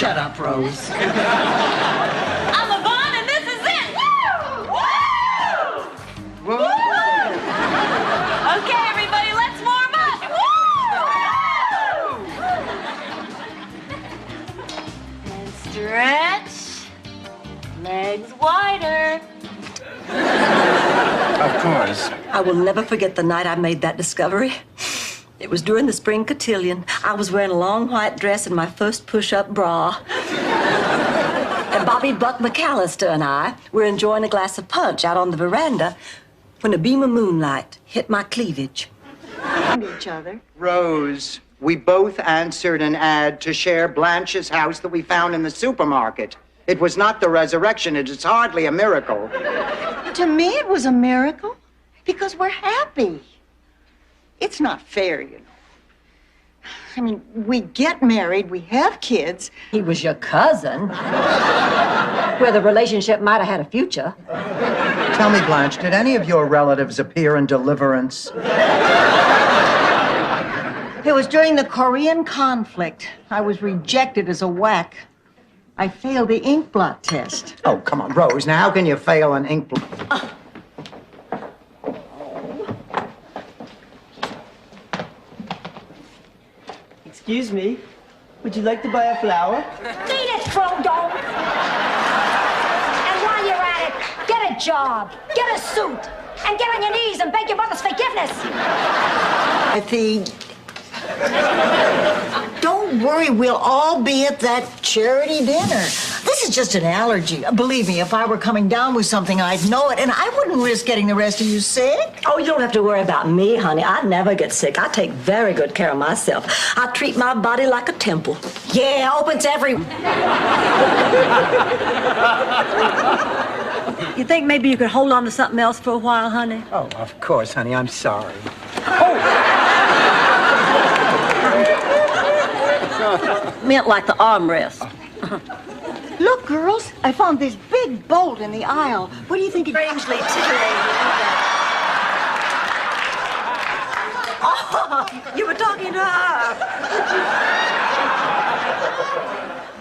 Shut up, Rose. I'm Yvonne, and this is it. Woo! Woo! Woo! Okay, everybody, let's warm up. Woo! And stretch. Legs wider. Of course. I will never forget the night I made that discovery. It was during the spring cotillion. I was wearing a long white dress and my first push-up bra. And Bobby Buck McAllister and I were enjoying a glass of punch out on the veranda when a beam of moonlight hit my cleavage. Each other. Rose, we both answered an ad to share Blanche's house that we found in the supermarket. It was not the resurrection. It is hardly a miracle. To me, it was a miracle because we're happy. It's not fair, you know. I mean, we get married, we have kids. He was your cousin, where the relationship might have had a future. Tell me, Blanche, did any of your relatives appear in Deliverance? It was during the Korean conflict. I was rejected as a whack. I failed the ink blot test. Oh, come on, Rose. Now, how can you fail an ink blot? Excuse me, would you like to buy a flower? Beat it, Frodo! And while you're at it, get a job, get a suit, and get on your knees and beg your mother's forgiveness. Don't worry, we'll all be at that charity dinner. This is just an allergy. Believe me, if I were coming down with something, I'd know it, and I wouldn't risk getting the rest of you sick. Oh, you don't have to worry about me, honey. I never get sick. I take very good care of myself. I treat my body like a temple. Yeah, open to every... You think maybe you could hold on to something else for a while, honey? Oh, of course, honey. I'm sorry. Meant like the armrest. Look, girls, I found this big bolt in the aisle. What do you think it... Strangely titillating. Oh, you were talking to her.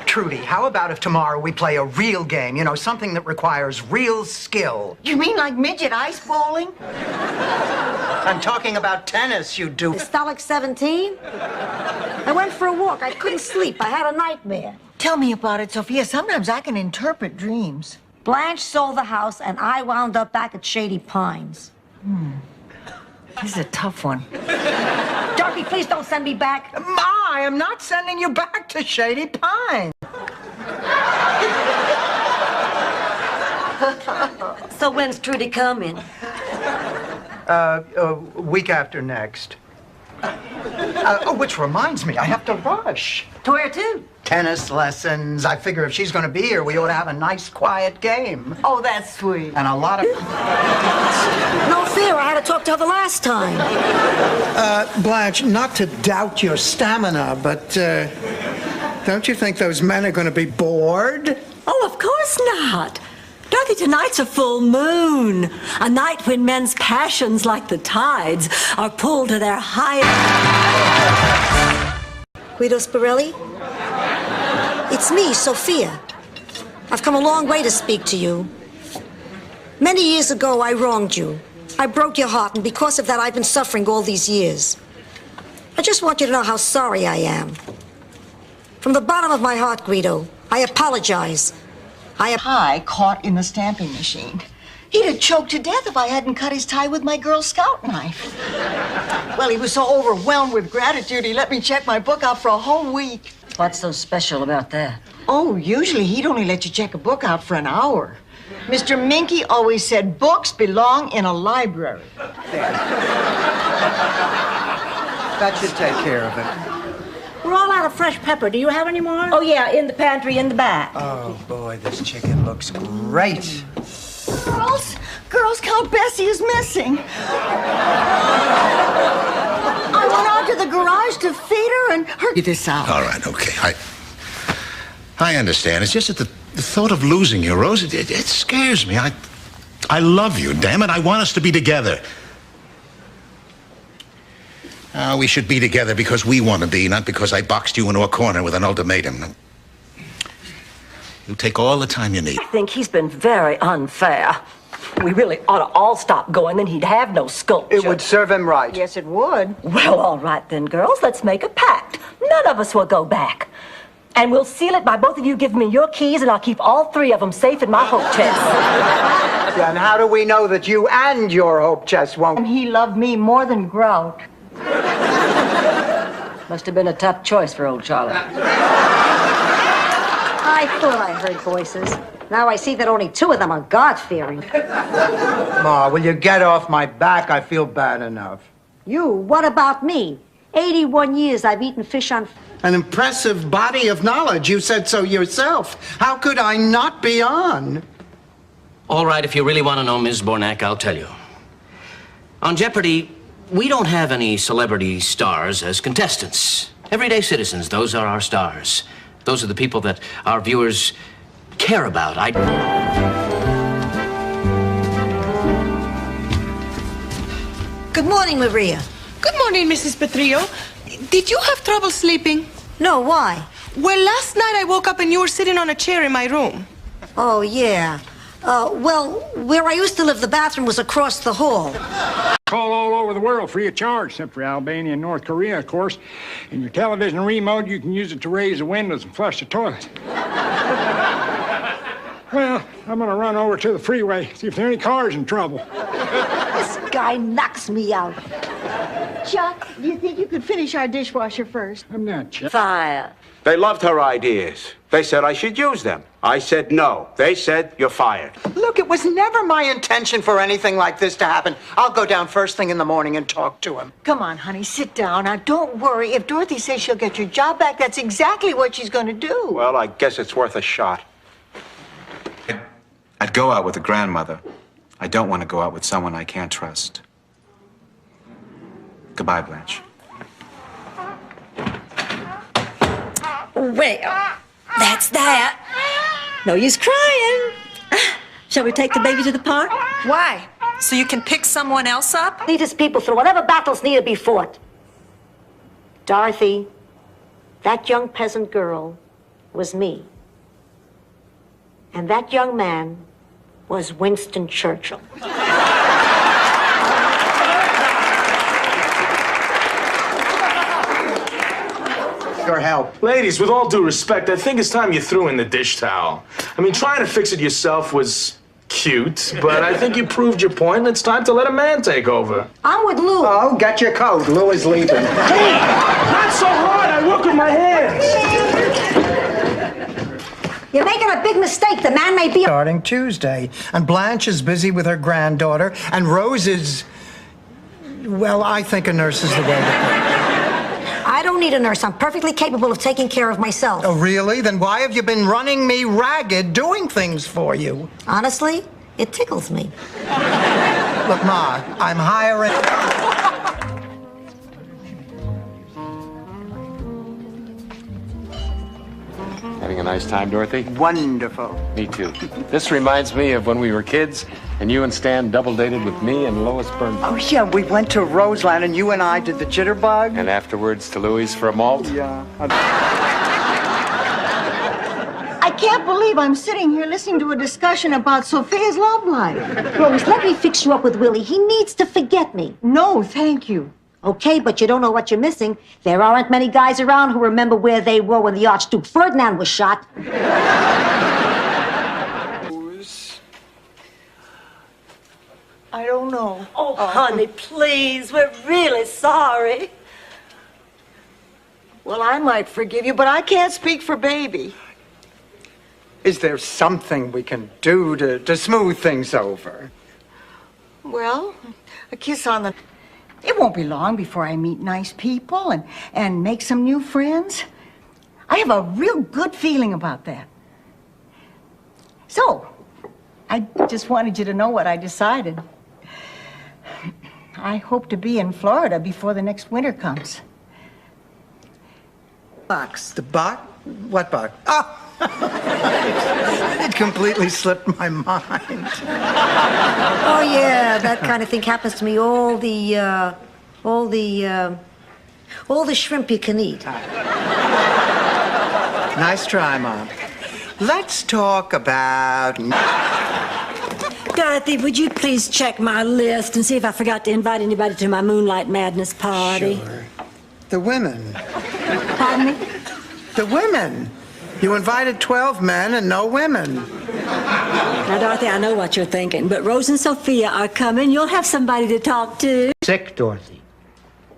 Trudy, how about if tomorrow we play a real game? You know, something that requires real skill. You mean like midget ice bowling? I'm talking about tennis, you do. Is Stolic 17? I went for a walk. I couldn't sleep. I had a nightmare. Tell me about it, Sophia. Sometimes I can interpret dreams. Blanche sold the house, and I wound up back at Shady Pines. This is a tough one. Dorothy, please don't send me back. Ma, I am not sending you back to Shady Pines. So when's Trudy coming? Week after next. Which reminds me, I have to rush. To where to? Tennis lessons. I figure if she's going to be here, we ought to have a nice, quiet game. Oh, that's sweet. And a lot of... No fear, I had to talk to her the last time. Blanche, not to doubt your stamina, but don't you think those men are going to be bored? Oh, of course not. Dorothy, tonight's a full moon. A night when men's passions, like the tides, are pulled to their highest. Guido Spirelli? It's me, Sophia. I've come a long way to speak to you. Many years ago, I wronged you. I broke your heart, and because of that, I've been suffering all these years. I just want you to know how sorry I am. From the bottom of my heart, Guido, I apologize. Tie caught in the stamping machine. He'd have choked to death if I hadn't cut his tie with my Girl Scout knife. Well, he was so overwhelmed with gratitude, he let me check my book out for a whole week. What's so special about that? Oh, usually he'd only let you check a book out for an hour. Mr. Minky always said books belong in a library. That should take care of it. We're all out of fresh pepper. Do you have any more? Oh, yeah, in the pantry in the back. Oh, boy, this chicken looks great. Girls, Count Bessie is missing. I went out to the garage to feed her and her... This out. All right, okay. I understand. It's just that the thought of losing you, Rose, it scares me. I love you, damn it. I want us to be together. We should be together because we want to be, not because I boxed you into a corner with an ultimatum. You take all the time you need. I think he's been very unfair. We really ought to all stop going, then he'd have no sculpture. It would serve him right. Yes, it would. Well, all right then, girls. Let's make a pact. None of us will go back. And we'll seal it by both of you giving me your keys, and I'll keep all 3 of them safe in my hope chest. And how do we know that you and your hope chest won't? And he loved me more than Grout. Must have been a tough choice for old Charlie. I thought I heard voices. Now I see that only 2 of them are God-fearing. Ma, will you get off my back? I feel bad enough. You, what about me? 81 years I've eaten fish on... An impressive body of knowledge. You said so yourself. How could I not be on? All right, if you really want to know, Ms. Bornak, I'll tell you. On Jeopardy, we don't have any celebrity stars as contestants. Everyday citizens, those are our stars. Those are the people that our viewers care about. Good morning, Maria. Good morning, Mrs. Petrillo. Did you have trouble sleeping? No, why? Well, last night I woke up and you were sitting on a chair in my room. Oh, yeah. Well, where I used to live, the bathroom was across the hall. Call all over the world free of charge, except for Albania and North Korea, of course. And your television remote, you can use it to raise the windows and flush the toilet. Well, I'm gonna run over to the freeway, see if there are any cars in trouble. This guy knocks me out. Chuck, do you think you could finish our dishwasher first? I'm not Chuck. Fire. They loved her ideas. They said I should use them. I said no. They said you're fired. Look, it was never my intention for anything like this to happen. I'll go down first thing in the morning and talk to him. Come on, honey, sit down. Now, don't worry. If Dorothy says she'll get your job back, that's exactly what she's going to do. Well, I guess it's worth a shot. I'd go out with a grandmother. I don't want to go out with someone I can't trust. Goodbye, Blanche. Well, that's that. No use crying. Shall we take the baby to the park? Why? So you can pick someone else up? Lead his people through whatever battles need to be fought. Dorothy, that young peasant girl was me. And that young man was Winston Churchill. Your help. Ladies, with all due respect, I think it's time you threw in the dish towel. I mean, trying to fix it yourself was cute, but I think you proved your point, and it's time to let a man take over. I'm with Lou. Oh, get your coat. Lou is leaving. Hey, not so hard. I work with my hands. You're making a big mistake. The man may be... Starting Tuesday. And Blanche is busy with her granddaughter, and Rose is... Well, I think a nurse is the way to go. I don't need a nurse. I'm perfectly capable of taking care of myself. Oh, really? Then why have you been running me ragged doing things for you? Honestly, it tickles me. Look, Ma, I'm hiring... Having a nice time, Dorothy? Wonderful. Me too. This reminds me of when we were kids and you and Stan double dated with me and Lois Burnham. Oh, yeah, we went to Roseland and you and I did the jitterbug. And afterwards to Louis for a malt? Yeah. I can't believe I'm sitting here listening to a discussion about Sophia's love life. Rose, let me fix you up with Willie. He needs to forget me. No, thank you. Okay, but you don't know what you're missing. There aren't many guys around who remember where they were when the Archduke Ferdinand was shot. I don't know. Oh, honey, please. We're really sorry. Well, I might forgive you, but I can't speak for Baby. Is there something we can do to smooth things over? Well, a kiss on the... It won't be long before I meet nice people and make some new friends. I have a real good feeling about that. So, I just wanted you to know what I decided. I hope to be in Florida before the next winter comes. Box. The box? What box? Oh! It completely slipped my mind. Oh, yeah, that kind of thing happens to me all the shrimp you can eat. Nice try, Mom. Let's talk about... Dorothy, would you please check my list and see if I forgot to invite anybody to my Moonlight Madness party? Sure. The women. Pardon me? The women. You invited 12 men and no women. Now, Dorothy, I know what you're thinking, but Rose and Sophia are coming. You'll have somebody to talk to. Sick, Dorothy.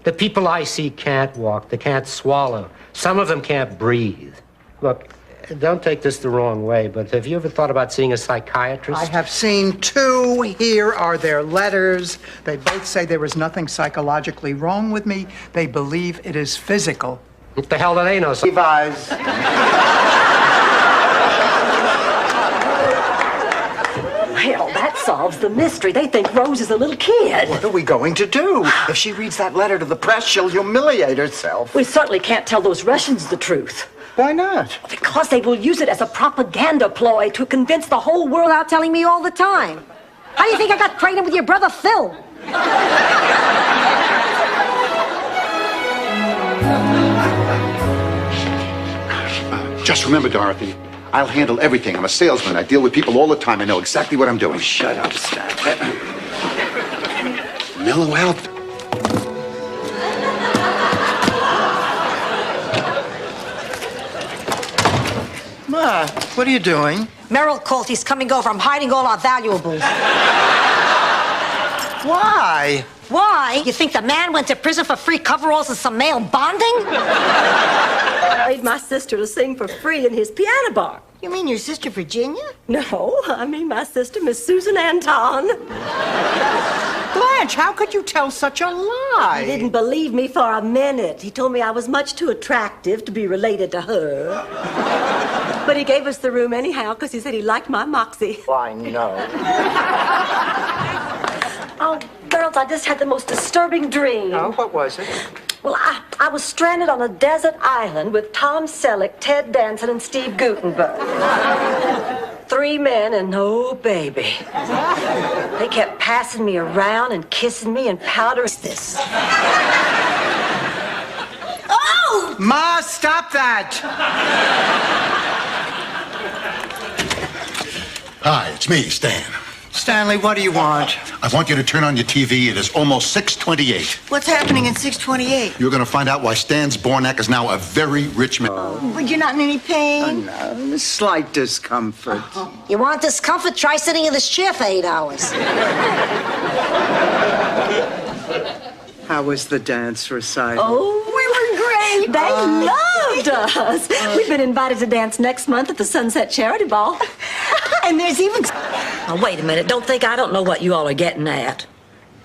The people I see can't walk. They can't swallow. Some of them can't breathe. Look, don't take this the wrong way, but have you ever thought about seeing a psychiatrist? I have seen 2. Here are their letters. They both say there is nothing psychologically wrong with me. They believe it is physical. What the hell do they know? Levi's. Hell, that solves the mystery. They think Rose is a little kid. What are we going to do? If she reads that letter to the press, she'll humiliate herself. We certainly can't tell those Russians the truth. Why not? Because they will use it as a propaganda ploy to convince the whole world. Without telling me all the time. How do you think I got pregnant with your brother Phil? Just remember, Dorothy, I'll handle everything. I'm a salesman. I deal with people all the time. I know exactly what I'm doing. Shut up, Stan. Mellow out. Ma, what are you doing? Merrill called. He's coming over. I'm hiding all our valuables. Why? Why? You think the man went to prison for free coveralls and some male bonding? I paid my sister to sing for free in his piano bar. You mean your sister Virginia? No, I mean my sister, Miss Susan Anton. Blanche, how could you tell such a lie? He didn't believe me for a minute. He told me I was much too attractive to be related to her. But he gave us the room anyhow because he said he liked my moxie. Why, no. Oh, girls, I just had the most disturbing dream. Oh, what was it? Well, I was stranded on a desert island with Tom Selleck, Ted Danson, and Steve Guttenberg. 3 men and no baby. They kept passing me around and kissing me and powdering this. Oh! Ma, stop that! Hi, it's me, Stan. Stanley, what do you want? I want you to turn on your TV. It is almost 6:28. What's happening in 628? You're going to find out why Stan Zbornak is now a very rich man. But you're not in any pain? No, slight discomfort. You want discomfort? Try sitting in this chair for 8 hours. How was the dance recital? Oh, we were great. They loved us. We've been invited to dance next month at the Sunset Charity Ball. And there's even... Now, wait a minute. Don't think I don't know what you all are getting at.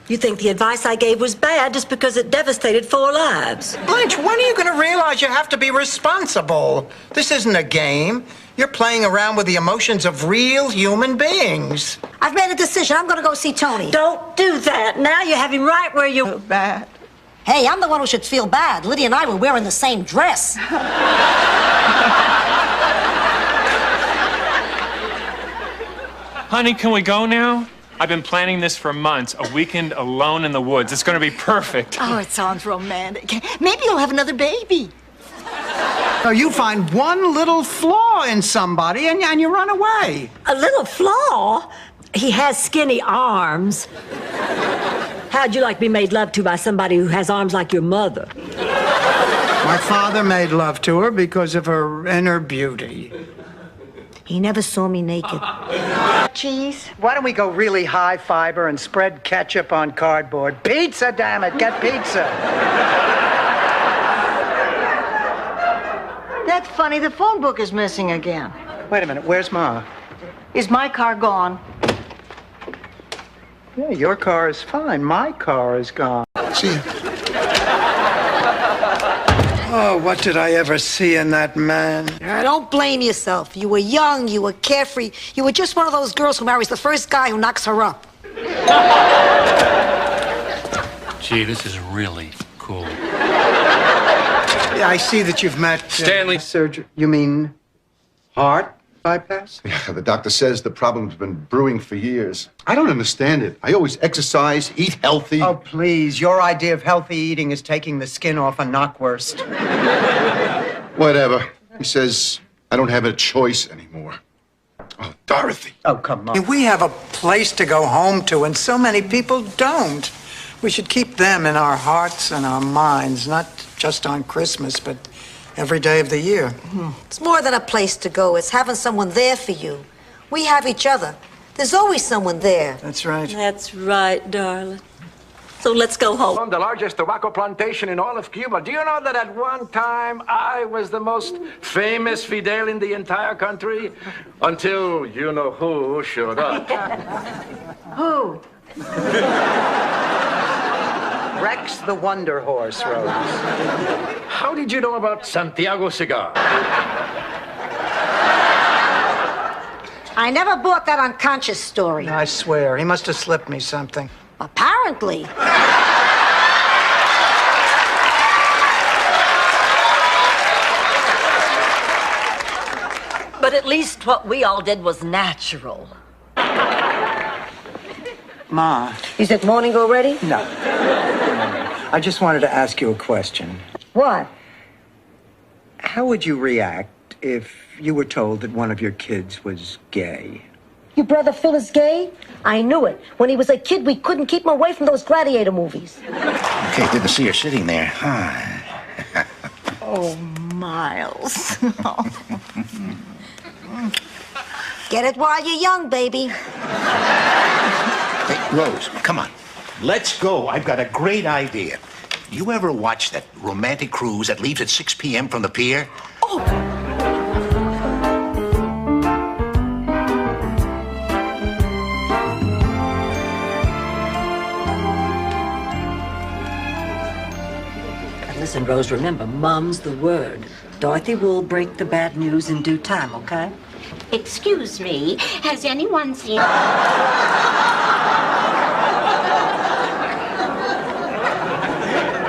You think the advice I gave was bad just because it devastated 4 lives. Blanche, when are you going to realize you have to be responsible? This isn't a game. You're playing around with the emotions of real human beings. I've made a decision. I'm going to go see Tony. Don't do that. Now you have him right where you... Bad. Hey, I'm the one who should feel bad. Lydia and I were wearing the same dress. Honey, can we go now? I've been planning this for months. A weekend alone in the woods. It's going to be perfect. Oh, it sounds romantic. Maybe you'll have another baby. So you find one little flaw in somebody and you run away. A little flaw? He has skinny arms. How'd you like to be made love to by somebody who has arms like your mother? My father made love to her because of her inner beauty. He never saw me naked. Cheese? Why don't we go really high fiber and spread ketchup on cardboard? Pizza, damn it, get pizza. That's funny. The phone book is missing again. Wait a minute, where's Ma? Is my car gone? Yeah, your car is fine. My car is gone. See ya. Oh, what did I ever see in that man? Don't blame yourself. You were young, you were carefree. You were just one of those girls who marries the first guy who knocks her up. Gee, this is really cool. Yeah, I see that you've met... Stanley. Surgery. You mean heart bypass? Yeah, the doctor says the problem's been brewing for years. I don't understand it. I always exercise, eat healthy. Oh, please. Your idea of healthy eating is taking the skin off a knockwurst. Whatever. He says I don't have a choice anymore. Oh, Dorothy. Oh, come on. We have a place to go home to, and so many people don't. We should keep them in our hearts and our minds, not just on Christmas, but every day of the year. It's more than a place to go. It's having someone there for you. We have each other. There's always someone there. That's right. That's right, darling. So let's go home. From the largest tobacco plantation in all of Cuba. Do you know that at one time I was the most famous Fidel in the entire country? Until you-know-who showed up. Who? Rex the Wonder Horse, Rose. How did you know about Santiago Cigar? I never bought that unconscious story. I swear, he must have slipped me something. Apparently. But at least what we all did was natural. Ma. Is it morning already? No. I just wanted to ask you a question. What? How would you react if you were told that one of your kids was gay? Your brother Phil is gay? I knew it. When he was a kid, we couldn't keep him away from those gladiator movies. Okay, good to see her sitting there. Oh, Miles. Get it while you're young, baby. Hey, Rose, come on. Let's go. I've got a great idea. You ever watch that romantic cruise that leaves at 6 p.m. from the pier? Listen, Rose, remember, Mom's the word. Dorothy will break the bad news in due time, okay? Excuse me, has anyone seen...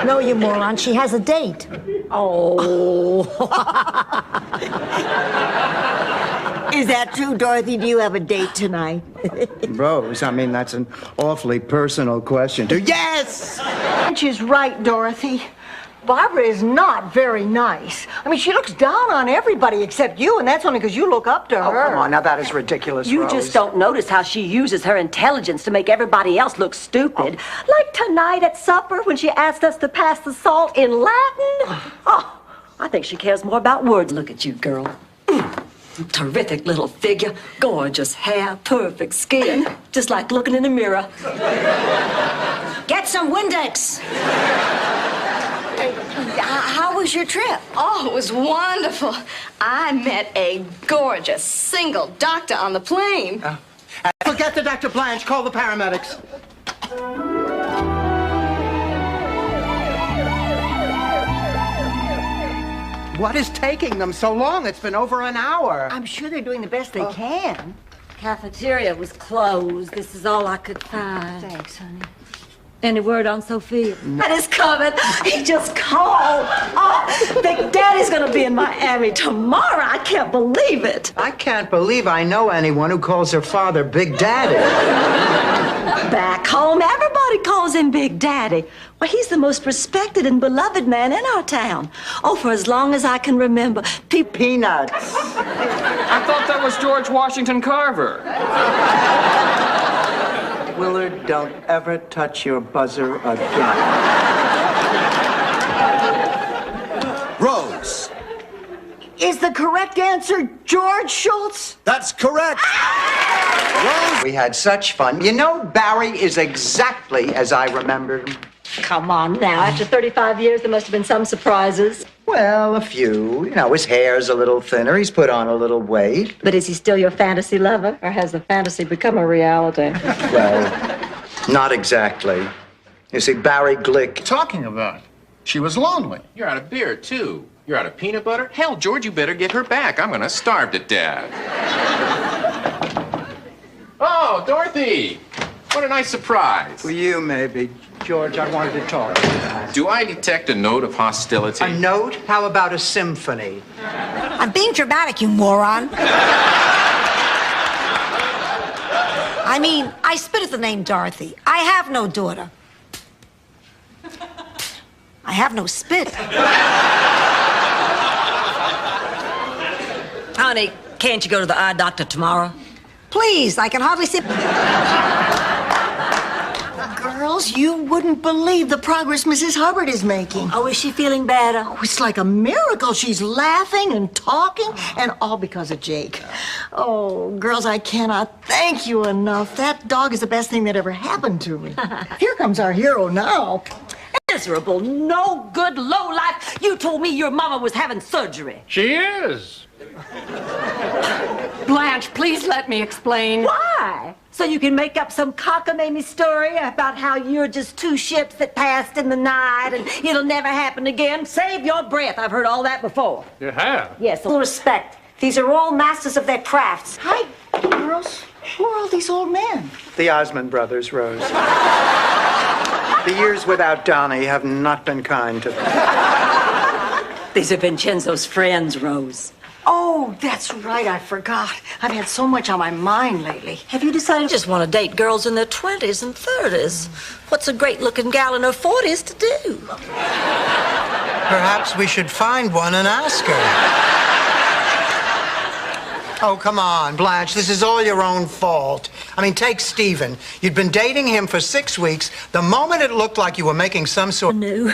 No, you moron. She has a date. Oh. Is that true, Dorothy? Do you have a date tonight? Rose, I mean, that's an awfully personal question. Yes! She's right, Dorothy. Barbara is not very nice. I mean, she looks down on everybody except you, and that's only because you look up to her. Oh, come on. Now, that is ridiculous, You Rose. just don't notice how she uses her intelligence to make everybody else look stupid. Like tonight at supper when she asked us to pass the salt in Latin. Oh, I think she cares more about words. Look at you, girl. Terrific little figure, gorgeous hair, perfect skin. Just like looking in a mirror. Get some Windex. How was your trip? Oh, it was wonderful. I met a gorgeous single doctor on the plane. Forget the Dr. Blanche. Call the paramedics. What is taking them so long? It's been over an hour. I'm sure they're doing the best they can. Cafeteria was closed. This is all I could find. Thanks, honey. Any word on Sophia? That is coming. He just called. Oh, Big Daddy's gonna be in Miami tomorrow. I can't believe it. I can't believe I know anyone who calls her father Big Daddy. Back home, everybody calls him Big Daddy. Well, he's the most respected and beloved man in our town. Oh, for as long as I can remember. Peanuts. I thought that was George Washington Carver. Willard, don't ever touch your buzzer again. Rose. Is the correct answer George Schultz? That's correct. Rose. We had such fun. You know, Barry is exactly as I remembered him. Come on now. After 35 years, there must have been some surprises. Well, a few. You know, his hair's a little thinner. He's put on a little weight. But is he still your fantasy lover, or has the fantasy become a reality? Well, not exactly. You see, Barry Glick... Talking about? She was lonely. You're out of beer, too. You're out of peanut butter? Hell, George, you better get her back. I'm gonna starve to death. Oh, Dorothy! What a nice surprise. For you, maybe. George, I wanted to talk to you. Do I detect a note of hostility? A note? How about a symphony? I'm being dramatic, you moron. I mean, I spit at the name Dorothy. I have no daughter. I have no spit. Honey, can't you go to the eye doctor tomorrow? Please, I can hardly see. Girls, you wouldn't believe the progress Mrs. Hubbard is making. Oh, is she feeling better? Oh, it's like a miracle. She's laughing and talking, and all because of Jake. Oh, girls, I cannot thank you enough. That dog is the best thing that ever happened to me. Here comes our hero now. Miserable, no good lowlife. You told me your mama was having surgery. She is. Blanche, please let me explain. Why? So you can make up some cockamamie story about how you're just two ships that passed in the night and it'll never happen again? Save your breath. I've heard all that before. You have? Yes. Full respect. These are all masters of their crafts. Hi, girls. Who are all these old men? The Osmond brothers, Rose. The years without Donnie have not been kind to them. These are Vincenzo's friends, Rose. Oh, that's right. I forgot. I've had so much on my mind lately. Have you decided you just want to date girls in their 20s and 30s? What's a great-looking gal in her 40s to do? Perhaps we should find one and ask her. Oh, come on, Blanche. This is all your own fault. I mean, take Stephen. You'd been dating him for 6 weeks. The moment it looked like you were making some sort... I knew.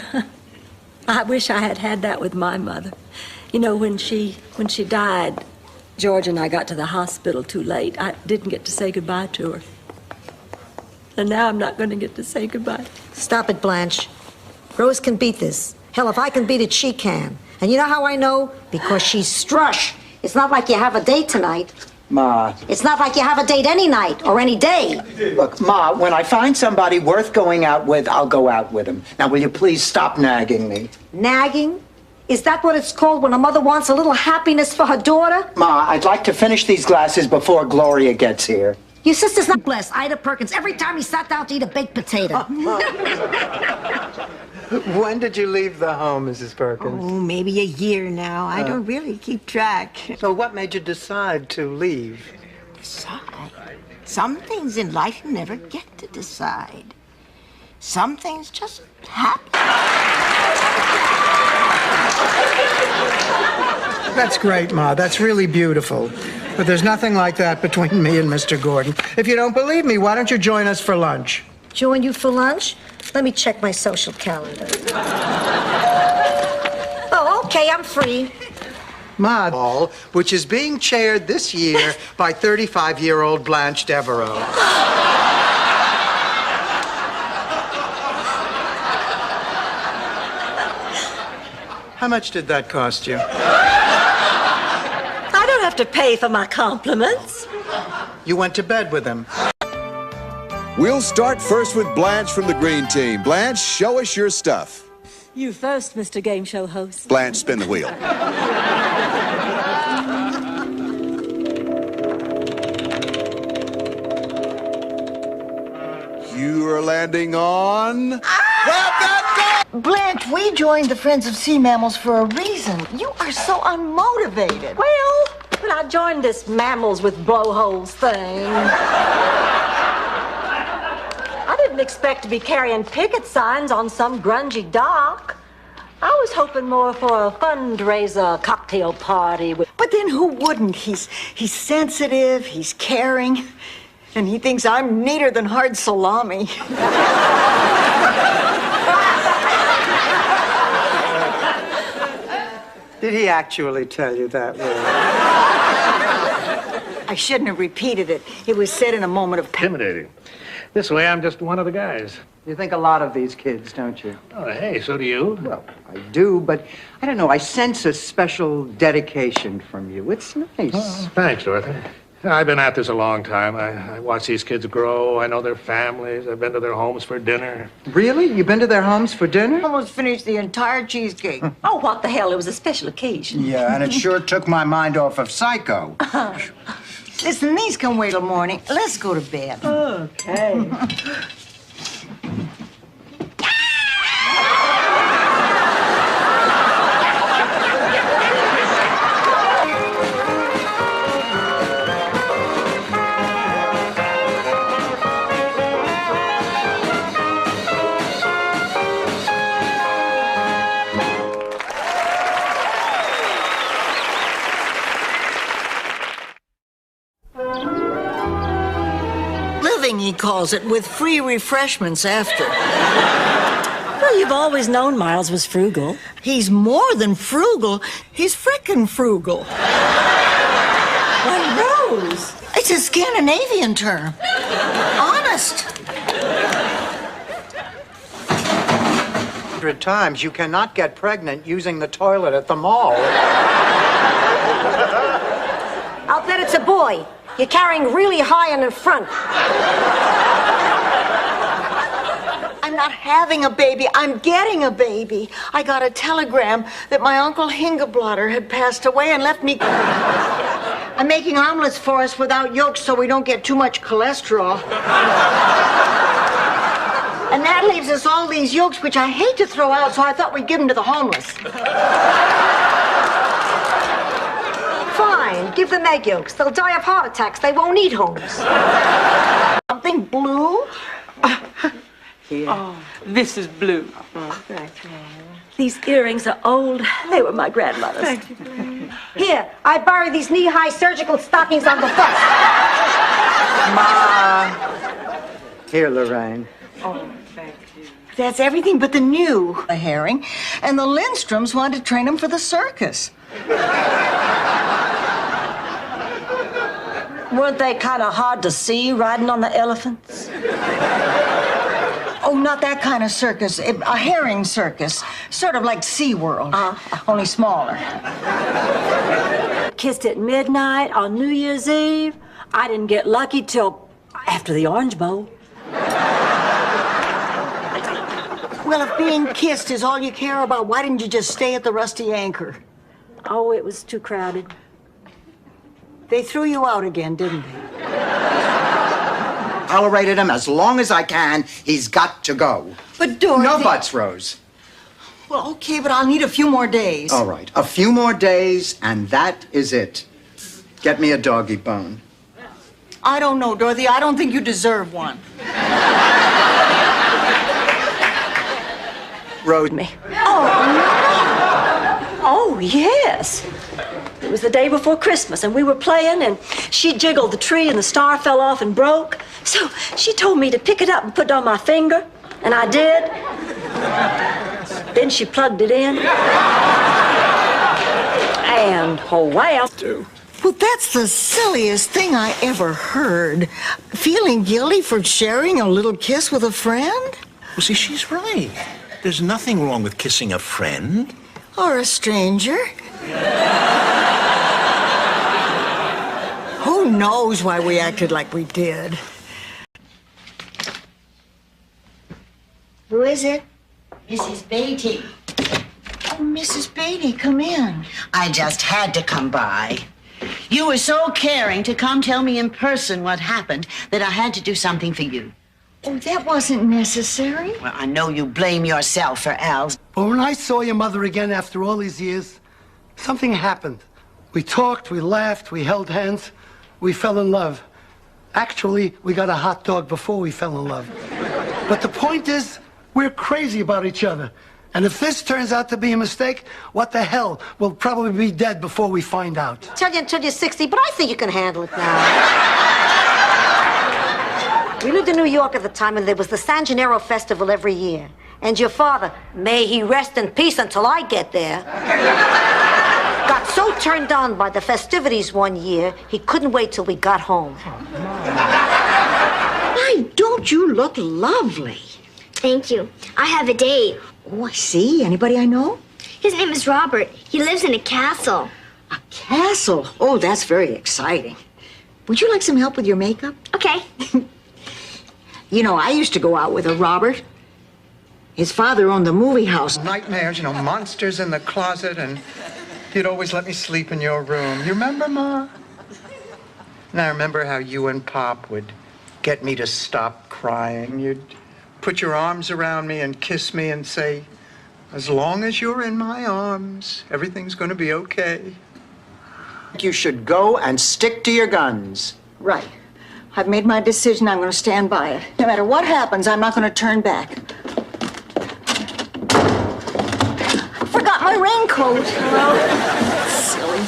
I wish I had had that with my mother. You know, when she died, George and I got to the hospital too late. I didn't get to say goodbye to her. And now I'm not going to get to say goodbye. Stop it, Blanche. Rose can beat this. Hell, if I can beat it, she can. And you know how I know? Because she's strush. It's not like you have a date tonight. Ma. It's not like you have a date any night or any day. Look, Ma, when I find somebody worth going out with, I'll go out with him. Now, will you please stop nagging me? Nagging? Is that what it's called when a mother wants a little happiness for her daughter? Ma, I'd like to finish these glasses before Gloria gets here. Your sister's not blessed. Ida Perkins, every time he sat down to eat a baked potato. When did you leave the home, Mrs. Perkins? Oh, maybe a year now. I don't really keep track. So what made you decide to leave? Decide? Some things in life you never get to decide. Some things just happen. That's great, Ma. That's really beautiful. But there's nothing like that between me and Mr. Gordon. If you don't believe me, why don't you join us for lunch? Join you for lunch? Let me check my social calendar. Oh, okay, I'm free. Ma Ball, which is being chaired this year by 35-year-old Blanche Devereaux. How much did that cost you? I don't have to pay for my compliments. You went to bed with him. We'll start first with Blanche from the green team. Blanche, show us your stuff. You first, Mr. Game Show host. Blanche, spin the wheel. You are landing on... Blanche, we joined the Friends of Sea Mammals for a reason. You are so unmotivated. Well, when I joined this mammals with blowholes thing, I didn't expect to be carrying picket signs on some grungy dock. I was hoping more for a fundraiser cocktail party with... But then who wouldn't? He's sensitive, he's caring, and he thinks I'm neater than hard salami. Did he actually tell you that, Will? I shouldn't have repeated it. It was said in a moment of... Intimidating. This way, I'm just one of the guys. You think a lot of these kids, don't you? Oh, hey, so do you. Well, I do, but I don't know. I sense a special dedication from you. It's nice. Oh, thanks, Dorothy. I've been at this a long time. I watch these kids grow. I know their families. I've been to their homes for dinner. Really? You've been to their homes for dinner? Almost finished the entire cheesecake. Oh, what the hell? It was a special occasion. Yeah, and it sure took my mind off of Psycho. Listen, these can wait till morning. Let's go to bed. Okay. living, he calls it, with free refreshments after. Well, you've always known Miles was frugal. He's more than frugal. He's frickin' frugal. Why, Rose? It's a Scandinavian term. Honest. 100 times you cannot get pregnant using the toilet at the mall. I'll bet it's a boy. You're carrying really high in the front. I'm not having a baby. I'm getting a baby. I got a telegram that my Uncle Hingeblotter had passed away and left me... I'm making omelets for us without yolks so we don't get too much cholesterol. And that leaves us all these yolks, which I hate to throw out, so I thought we'd give them to the homeless. Fine, give them egg yolks. They'll die of heart attacks. They won't eat homes. Something blue? Here. Oh, this is blue. These earrings are old. They were my grandmother's. Thank you. Here, I borrowed these knee-high surgical stockings on the bus. Ma. Here, Lorraine. Oh, thank you. That's everything but the new herring. And the Lindstroms wanted to train him for the circus. Weren't they kind of hard to see riding on the elephants? Oh, not that kind of circus. A herring circus. Sort of like SeaWorld. Only smaller. Kissed at midnight on New Year's Eve. I didn't get lucky till after the Orange Bowl. Well, if being kissed is all you care about, why didn't you just stay at the Rusty Anchor? Oh, it was too crowded. They threw you out again, didn't they? Tolerated him as long as I can. He's got to go. But Dorothy... No buts, Rose. Well, okay, but I'll need a few more days. All right, a few more days, and that is it. Get me a doggy bone. I don't know, Dorothy. I don't think you deserve one. Rose. Me. Oh, yes. It was the day before Christmas, and we were playing, and she jiggled the tree, and the star fell off and broke. So she told me to pick it up and put it on my finger, and I did. Then she plugged it in. And, oh, wow. Well, that's the silliest thing I ever heard. Feeling guilty for sharing a little kiss with a friend? Well, see, she's right. There's nothing wrong with kissing a friend. Or a stranger. Who knows why we acted like we did? Who is it? Mrs. Beatty. Oh, Mrs. Beatty, come in. I just had to come by. You were so caring to come tell me in person what happened that I had to do something for you. Oh, that wasn't necessary. Well, I know you blame yourself for Al's. But when I saw your mother again after all these years, something happened. We talked, we laughed, we held hands, we fell in love. Actually, we got a hot dog before we fell in love. But the point is, we're crazy about each other. And if this turns out to be a mistake, what the hell? We'll probably be dead before we find out. Tell you until you're 60, but I think you can handle it now. We lived in New York at the time, and there was the San Gennaro Festival every year. And your father, may he rest in peace until I get there, got so turned on by the festivities one year, he couldn't wait till we got home. Why, don't you look lovely? Thank you. I have a date. Oh, I see. Anybody I know? His name is Robert. He lives in a castle. A castle? Oh, that's very exciting. Would you like some help with your makeup? Okay. You know, I used to go out with a Robert. His father owned the movie house. Nightmares, monsters in the closet, and you'd always let me sleep in your room. You remember, Ma? And I remember how you and Pop would get me to stop crying. You'd put your arms around me and kiss me and say, as long as you're in my arms, everything's going to be okay. You should go and stick to your guns. Right. I've made my decision. I'm going to stand by it. No matter what happens, I'm not going to turn back. I forgot my raincoat. Silly.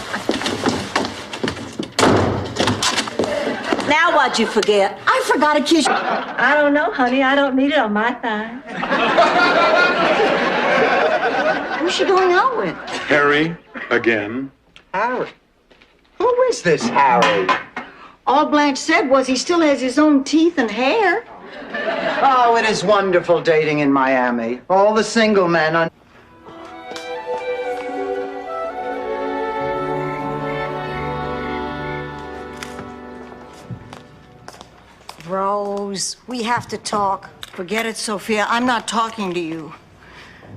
Now what'd you forget? I forgot to kiss you. I don't know, honey. I don't need it on my thigh. Who's she going out with? Harry, again. Harry? Who is this Harry? All Blanche said was he still has his own teeth and hair. Oh, it is wonderful dating in Miami. All the single men on... Rose, we have to talk. Forget it, Sophia. I'm not talking to you.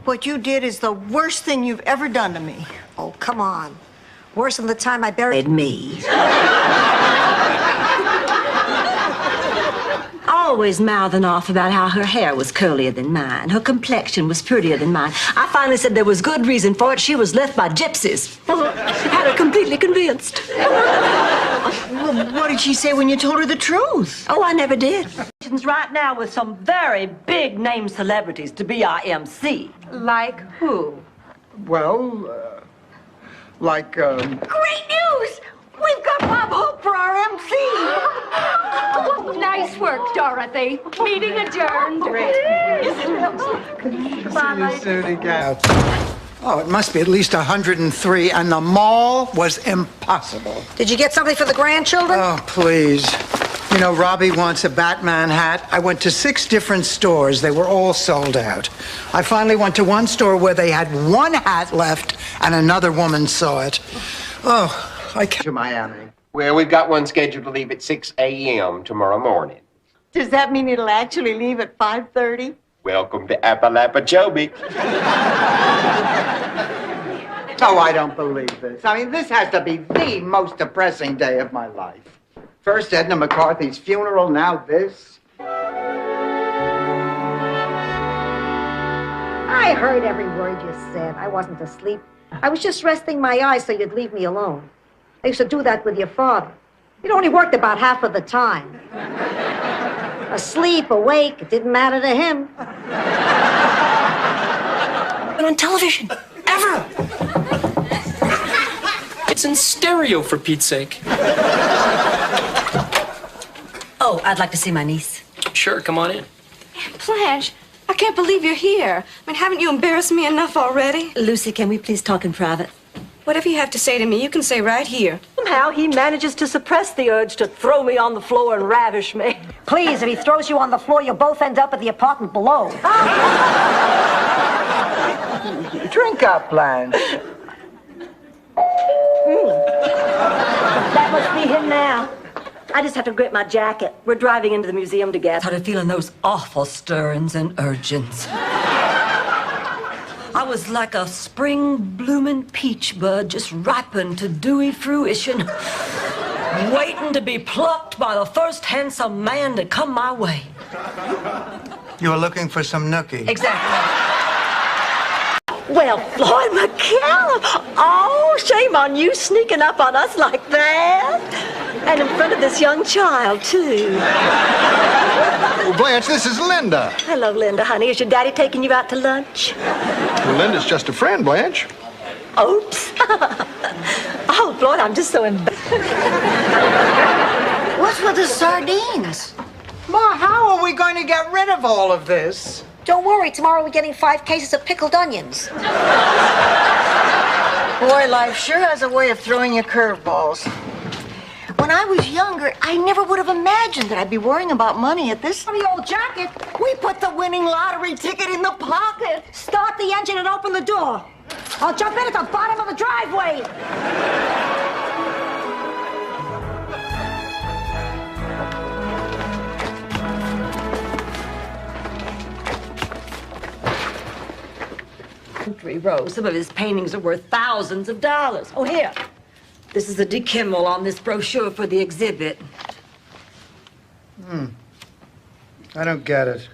What you did is the worst thing you've ever done to me. Oh, come on. Worse than the time I buried me. Always mouthing off about how her hair was curlier than mine, her complexion was prettier than mine. I finally said there was good reason for it. She was left by gypsies. Had her completely convinced. Well, what did she say when you told her the truth? Oh, I never did. Right now with some very big name celebrities to be our MC. Like who? Well, like, Great news! We've got Bob Hope for our MC. Nice work, Dorothy. Meeting adjourned. Oh, it must be at least 103, and the mall was impossible. Did you get something for the grandchildren? Oh, please. You know, Robbie wants a Batman hat. I went to 6 different stores. They were all sold out. I finally went to one store where they had one hat left, and another woman saw it. Oh, I came to Miami. Well, we've got one scheduled to leave at 6 a.m. tomorrow morning. Does that mean it'll actually leave at 5:30? Welcome to Appalapachobic. Oh, I don't believe this. I mean, this has to be the most depressing day of my life. First Edna McCarthy's funeral, now this. I heard every word you said. I wasn't asleep. I was just resting my eyes so you'd leave me alone. I used to do that with your father. It only worked about half of the time. Asleep, awake, it didn't matter to him. But on television, ever. It's in stereo, for Pete's sake. Oh, I'd like to see my niece. Sure, come on in. Blanche, I can't believe you're here. I mean, haven't you embarrassed me enough already? Lucy, can we please talk in private? Whatever you have to say to me, you can say right here. Somehow he manages to suppress the urge to throw me on the floor and ravish me. Please, if he throws you on the floor, you'll both end up at the apartment below. Drink up, Blanche. That must be him now. I just have to grip my jacket. We're driving into the museum together. I started feeling those awful stirrings and urgings. I was like a spring blooming peach bud just ripened to dewy fruition, waiting to be plucked by the first handsome man to come my way. You were looking for some nookie. Exactly. Well, Floyd McCallum, oh, shame on you sneaking up on us like that. And in front of this young child, too. Well, Blanche, this is Linda. Hello, Linda, honey. Is your daddy taking you out to lunch? Well, Linda's just a friend, Blanche. Oops. Oh, Floyd, I'm just so embarrassed. What's with the sardines? Ma, how are we going to get rid of all of this? Don't worry, tomorrow we're getting 5 cases of pickled onions. Boy, life sure has a way of throwing you curveballs. When I was younger, I never would have imagined that I'd be worrying about money at this The old jacket. We put the winning lottery ticket in the pocket. Start the engine and open the door. I'll jump in at the bottom of the driveway. Rose, some of his paintings are worth thousands of dollars. Oh, here. This is a De Kimmel on this brochure for the exhibit. I don't get it.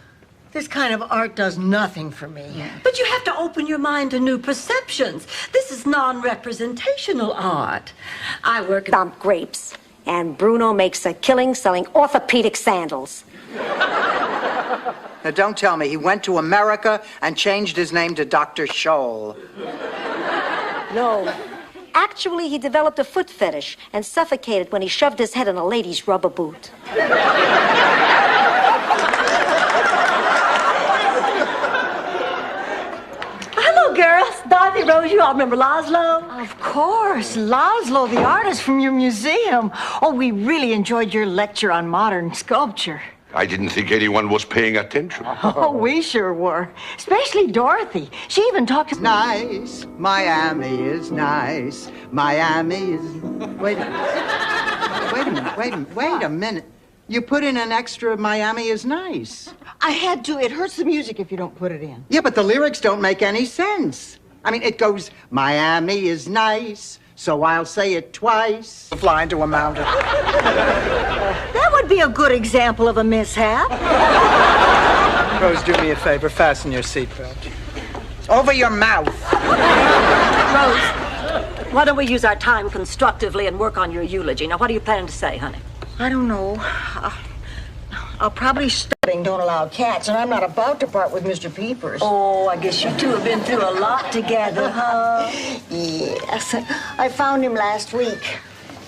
This kind of art does nothing for me. But you have to open your mind to new perceptions. This is non-representational art. I work Dump grapes. And Bruno makes a killing selling orthopedic sandals. Now, don't tell me he went to America and changed his name to Dr. Scholl. No. Actually, he developed a foot fetish and suffocated when he shoved his head in a lady's rubber boot. Dorothy, Rose, you all remember Laszlo? Of course, Laszlo, the artist from your museum. Oh, we really enjoyed your lecture on modern sculpture. I didn't think anyone was paying attention. Oh, we sure were. Especially Dorothy. She even talked to... Nice. Miami is nice. Miami is... Wait a minute. You put in an extra Miami is nice. I had to. It hurts the music if you don't put it in. Yeah, but the lyrics don't make any sense. I mean, it goes, Miami is nice, so I'll say it twice. Flying to a mountain. That would be a good example of a mishap. Rose, do me a favor. Fasten your seatbelt. Over your mouth. Rose, why don't we use our time constructively and work on your eulogy? Now, what are you planning to say, honey? I don't know. I'll probably studying don't allow cats, and I'm not about to part with Mr. Peepers. Oh, I guess you two have been through a lot together, huh? Yes. I found him last week.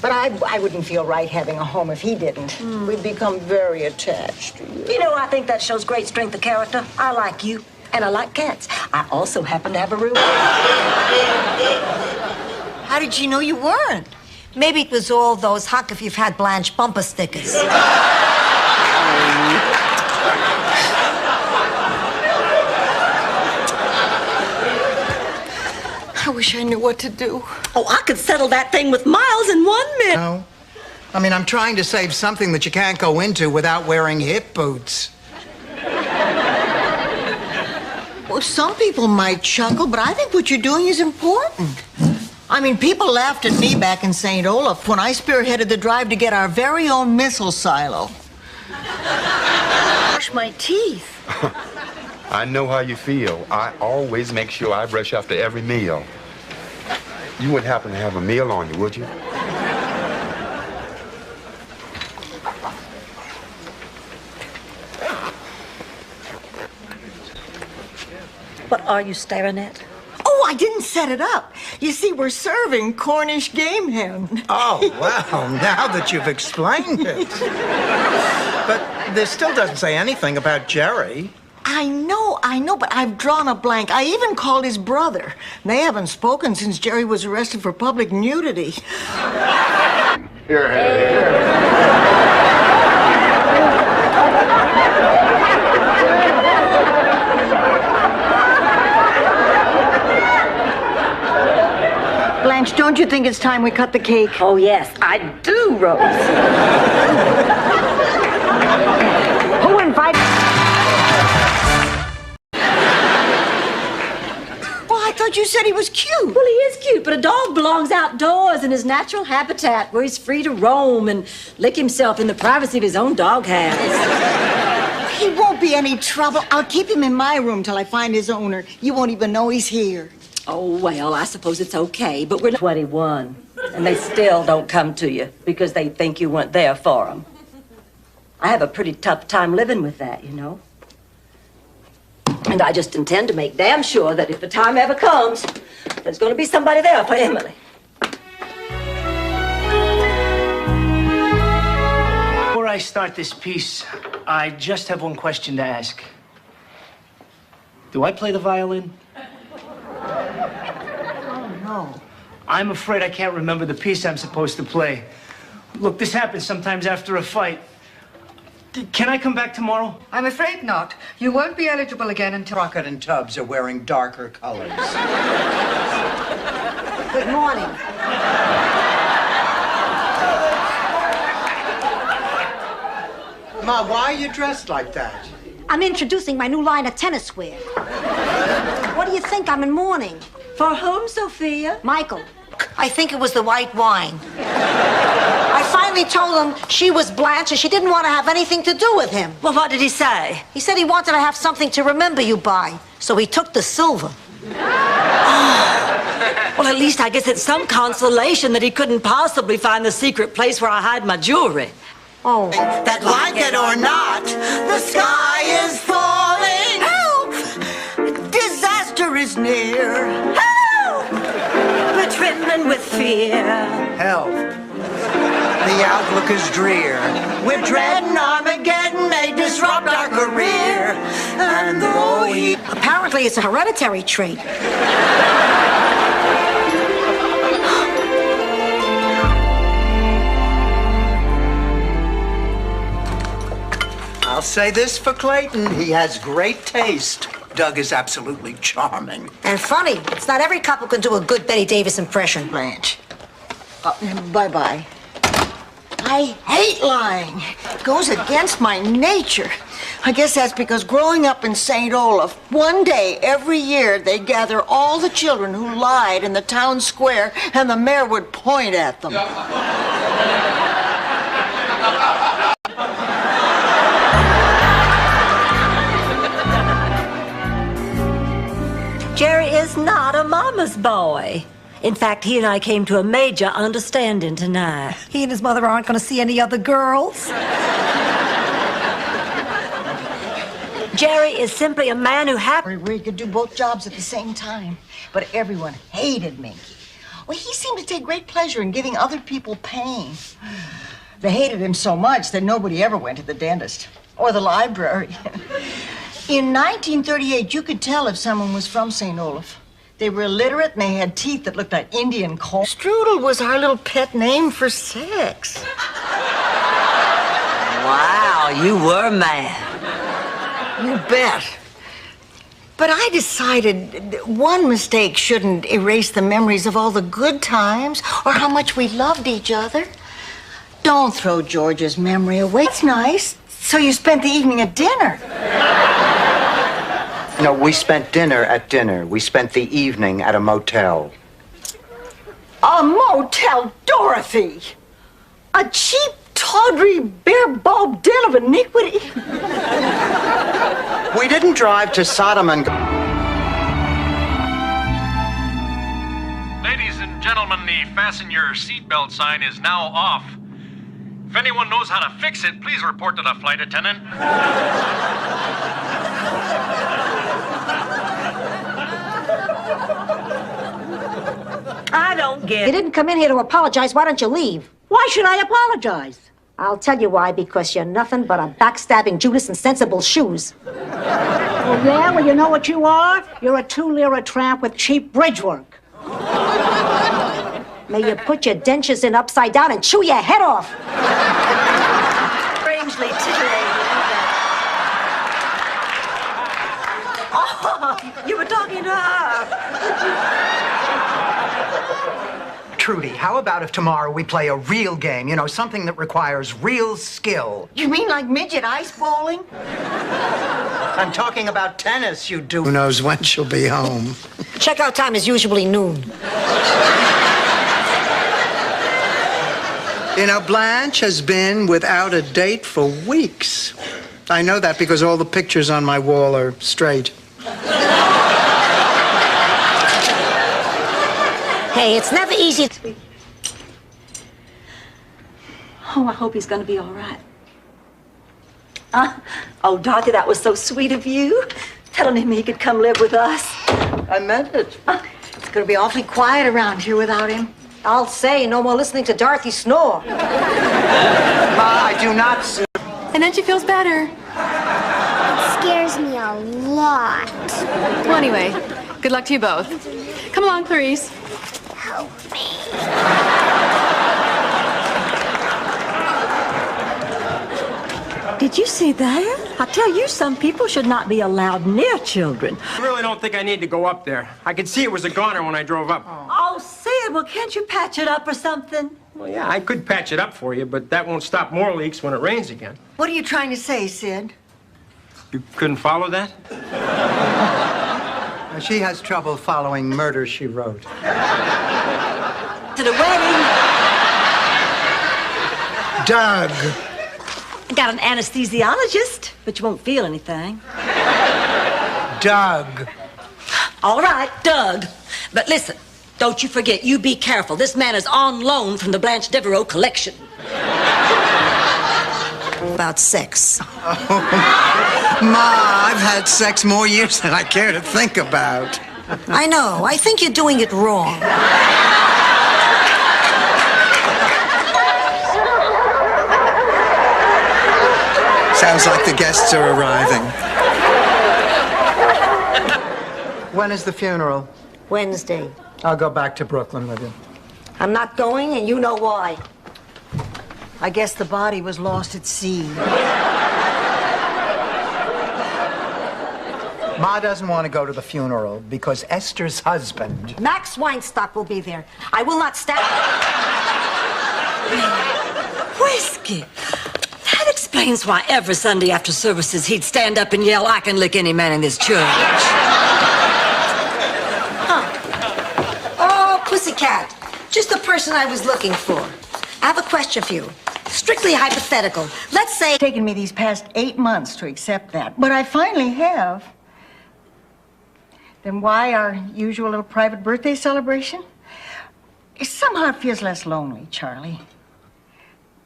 But I wouldn't feel right having a home if he didn't. We'd become very attached to you. You know, I think that shows great strength of character. I like you, and I like cats. I also happen to have a roommate. How did you know you weren't? Maybe it was all those Huck if you've had Blanche bumper stickers. I wish I knew what to do. Oh, I could settle that thing with Miles in 1 minute. No. I mean, I'm trying to save something that you can't go into without wearing hip boots. Well, some people might chuckle, but I think what you're doing is important. I mean, people laughed at me back in St. Olaf when I spearheaded the drive to get our very own missile silo. Brush my teeth. I know how you feel. I always make sure I brush after every meal. You wouldn't happen to have a meal on you, would you? What are you staring at? Oh, I didn't set it up. You see, we're serving Cornish game hen. Oh, well, now that you've explained it. But this still doesn't say anything about Jerry. I know, but I've drawn a blank. I even called his brother. They haven't spoken since Jerry was arrested for public nudity. Blanche, don't you think it's time we cut the cake? Oh, yes, I do, Rose. Who invited... Well, I thought you said he was cute. Well, he is cute, but a dog belongs outdoors in his natural habitat where he's free to roam and lick himself in the privacy of his own doghouse. He won't be any trouble. I'll keep him in my room till I find his owner. You won't even know he's here. Oh, well, I suppose it's okay, but we're 21, and they still don't come to you because they think you weren't there for them. I have a pretty tough time living with that, you know. And I just intend to make damn sure that if the time ever comes, there's going to be somebody there for Emily. Before I start this piece, I just have one question to ask. Do I play the violin? Oh, no. I'm afraid I can't remember the piece I'm supposed to play. Look, this happens sometimes after a fight. Can I come back tomorrow? I'm afraid not. You won't be eligible again until... Crockett and Tubbs are wearing darker colors. Good morning. Ma, why are you dressed like that? I'm introducing my new line of tennis wear. What do you think? I'm in mourning. For whom, Sophia? Michael. I think it was the white wine. I finally told him she was Blanche and she didn't want to have anything to do with him. Well, what did he say? He said he wanted to have something to remember you by, so he took the silver. Well, at least I guess it's some consolation that he couldn't possibly find the secret place where I hide my jewelry. Oh. That like it or not, the sky is falling. Help! Disaster is near. Help! We're trembling with fear. Help. The outlook is drear. We're dreading Armageddon may disrupt our career. And though he... Apparently, it's a hereditary trait. say this for Clayton. He has great taste. Doug is absolutely charming. And funny. It's not every couple can do a good Betty Davis impression. Blanche. Bye-bye. I hate lying. It goes against my nature. I guess that's because growing up in St. Olaf, one day every year they gather all the children who lied in the town square and the mayor would point at them. Jerry is not a mama's boy. In fact, he and I came to a major understanding tonight. He and his mother aren't going to see any other girls. Jerry is simply a man who Where he could do both jobs at the same time. But everyone hated Minky. Well, he seemed to take great pleasure in giving other people pain. They hated him so much that nobody ever went to the dentist or the library. In 1938, you could tell if someone was from St. Olaf. They were illiterate and they had teeth that looked like Indian coal. Strudel was our little pet name for sex. Wow, you were mad. You bet. But I decided one mistake shouldn't erase the memories of all the good times or how much we loved each other. Don't throw George's memory away. It's nice. So you spent the evening at dinner. No, we spent dinner at dinner. We spent the evening at a motel. A motel, Dorothy! A cheap, tawdry, bare-bulb den of iniquity. We didn't drive to Sodom and... Ladies and gentlemen, the fasten your seatbelt sign is now off. If anyone knows how to fix it, please report to the flight attendant. I don't get You didn't come in here to apologize. Why don't you leave? Why should I apologize? I'll tell you why. Because you're nothing but a backstabbing Judas in sensible shoes. Oh, yeah? Well, you know what you are? You're a 2-lira tramp with cheap bridge work. May you put your dentures in upside down and chew your head off. Strangely titillating. Oh, you were talking to her. Trudy, how about if tomorrow we play a real game? You know, something that requires real skill. You mean like midget ice bowling? I'm talking about tennis, you do. Who knows when she'll be home? Checkout time is usually noon. You know, Blanche has been without a date for weeks. I know that because all the pictures on my wall are straight. Hey, it's never easy to... Oh, I hope he's going to be all right. Oh, Dorothy, that was so sweet of you. Telling him he could come live with us. I meant it. It's going to be awfully quiet around here without him. I'll say, no more listening to Dorothy snore. Ma, I do not... And then she feels better. It scares me a lot. Well, anyway, good luck to you both. Come along, Clarice. Help me. Did you see that? I tell you, some people should not be allowed near children. I really don't think I need to go up there. I could see it was a goner when I drove up. Oh, Sid, well, can't you patch it up or something? Well, yeah, I could patch it up for you, but that won't stop more leaks when it rains again. What are you trying to say, Sid? You couldn't follow that? She has trouble following Murder, She Wrote. To the wedding. Doug. I got an anesthesiologist, but you won't feel anything. Doug. All right, Doug. But listen, don't you forget, you be careful. This man is on loan from the Blanche Devereaux collection. About sex. Ma, I've had sex more years than I care to think about. I know. I think you're doing it wrong. Sounds like the guests are arriving. When is the funeral? Wednesday. I'll go back to Brooklyn with you. I'm not going, and you know why. I guess the body was lost at sea. Ma doesn't want to go to the funeral because Esther's husband... Max Weinstock will be there. I will not stand... Whiskey. That explains why every Sunday after services he'd stand up and yell, "I can lick any man in this church." Oh, pussycat. Just the person I was looking for. I have a question for you. Strictly hypothetical. Let's say... It's taken me these past 8 months to accept that, but I finally have. Then why our usual little private birthday celebration? Somehow it feels less lonely, Charlie.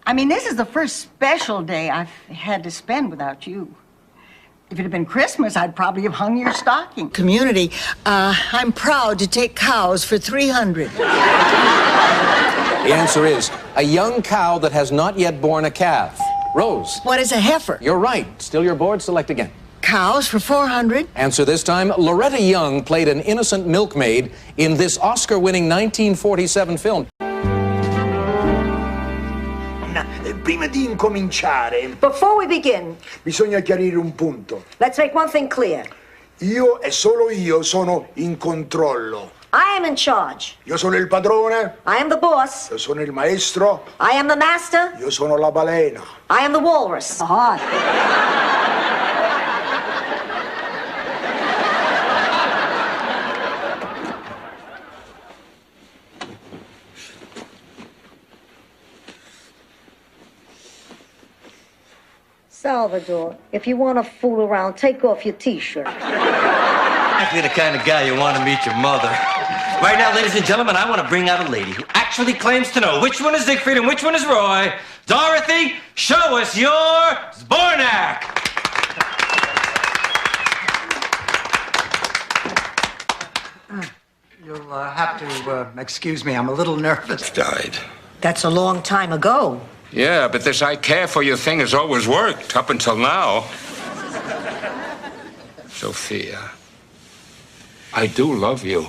I mean, this is the first special day I've had to spend without you. If it had been Christmas, I'd probably have hung your stocking. Community, I'm proud to take cows for 300. The answer is a young cow that has not yet born a calf. Rose. What is a heifer? You're right. Still your board. Select again. Cows for 400. Answer this time. Loretta Young played an innocent milkmaid in this Oscar-winning 1947 film. Prima di incominciare, Before we begin, bisogna chiarire un punto. let's make one thing clear. Io e solo io sono in controllo. I am in charge. Io sono il padrone, I am the boss. io sono il maestro, I am the master. io sono la balena. I am the walrus. Salvador, if you want to fool around, take off your T-shirt. Exactly the kind of guy you want to meet your mother. Right now, ladies and gentlemen, I want to bring out a lady who actually claims to know which one is Siegfried and which one is Roy. Dorothy, show us your Zbornak! You'll have to excuse me. I'm a little nervous. Died. That's a long time ago. Yeah, but this I care for you thing has always worked up until now. Sophia, I do love you.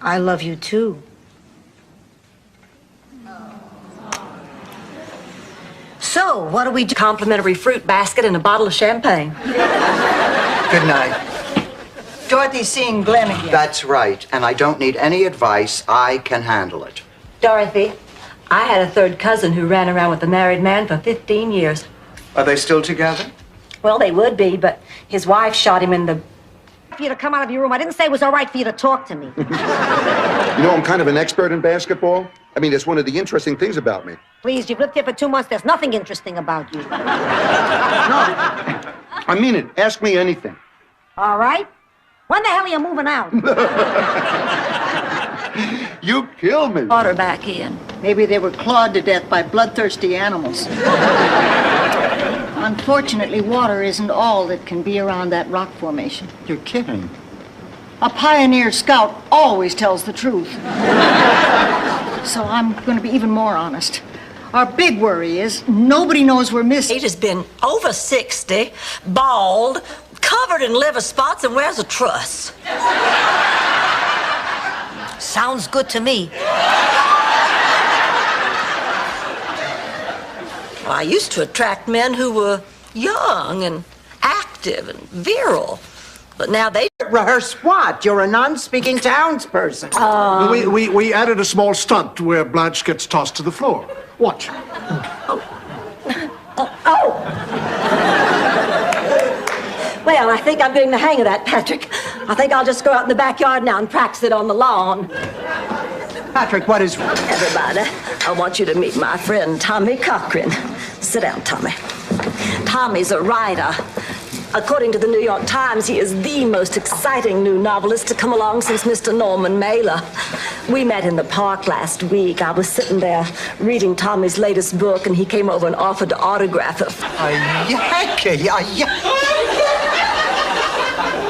I love you too. So, what do we do? Complimentary fruit basket and a bottle of champagne. Good night. Dorothy's seeing Glenn again. That's right, and I don't need any advice. I can handle it. Dorothy, I had a third cousin who ran around with a married man for 15 years. Are they still together? Well, they would be, but his wife shot him in the... For you to come out of your room, I didn't say it was all right for you to talk to me. You know, I'm kind of an expert in basketball. I mean, that's one of the interesting things about me. Please, you've lived here for 2 months. There's nothing interesting about you. No, I mean it. Ask me anything. All right? When the hell are you moving out? You kill me. Brought her back in. Maybe they were clawed to death by bloodthirsty animals. Unfortunately, water isn't all that can be around that rock formation. You're kidding. A pioneer scout always tells the truth. So I'm going to be even more honest. Our big worry is nobody knows we're missing. He has been over 60, bald, covered in liver spots, and wears a truss. Sounds good to me. Well, I used to attract men who were young and active and virile. But now they... Rehearse what? You're a non-speaking townsperson. We added a small stunt where Blanche gets tossed to the floor. Watch. Well, I think I'm getting the hang of that, Patrick. I think I'll just go out in the backyard now and practice it on the lawn. Patrick, what is... Everybody, I want you to meet my friend, Tommy Cochran. Sit down, Tommy. Tommy's a writer. According to the New York Times, he is the most exciting new novelist to come along since Mr. Norman Mailer. We met in the park last week. I was sitting there reading Tommy's latest book, and he came over and offered to autograph it.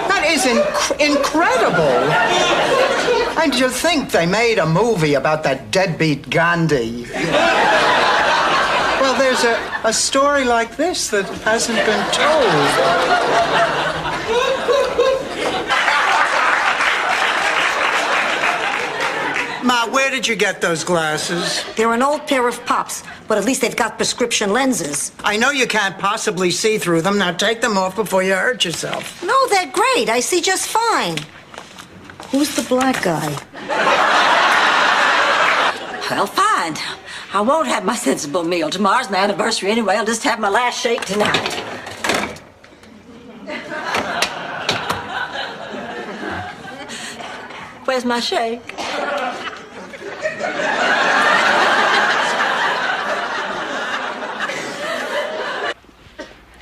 That is incredible. And to think they made a movie about that deadbeat Gandhi. Well, there's a story like this that hasn't been told. Ma, Ma, where did you get those glasses? They're an old pair of Pop's, but at least they've got prescription lenses. I know you can't possibly see through them. Now take them off before you hurt yourself. No, they're great. I see just fine. Who's the black guy? Well, fine. I won't have my sensible meal. Tomorrow's my anniversary anyway. I'll just have my last shake tonight. Where's my shake?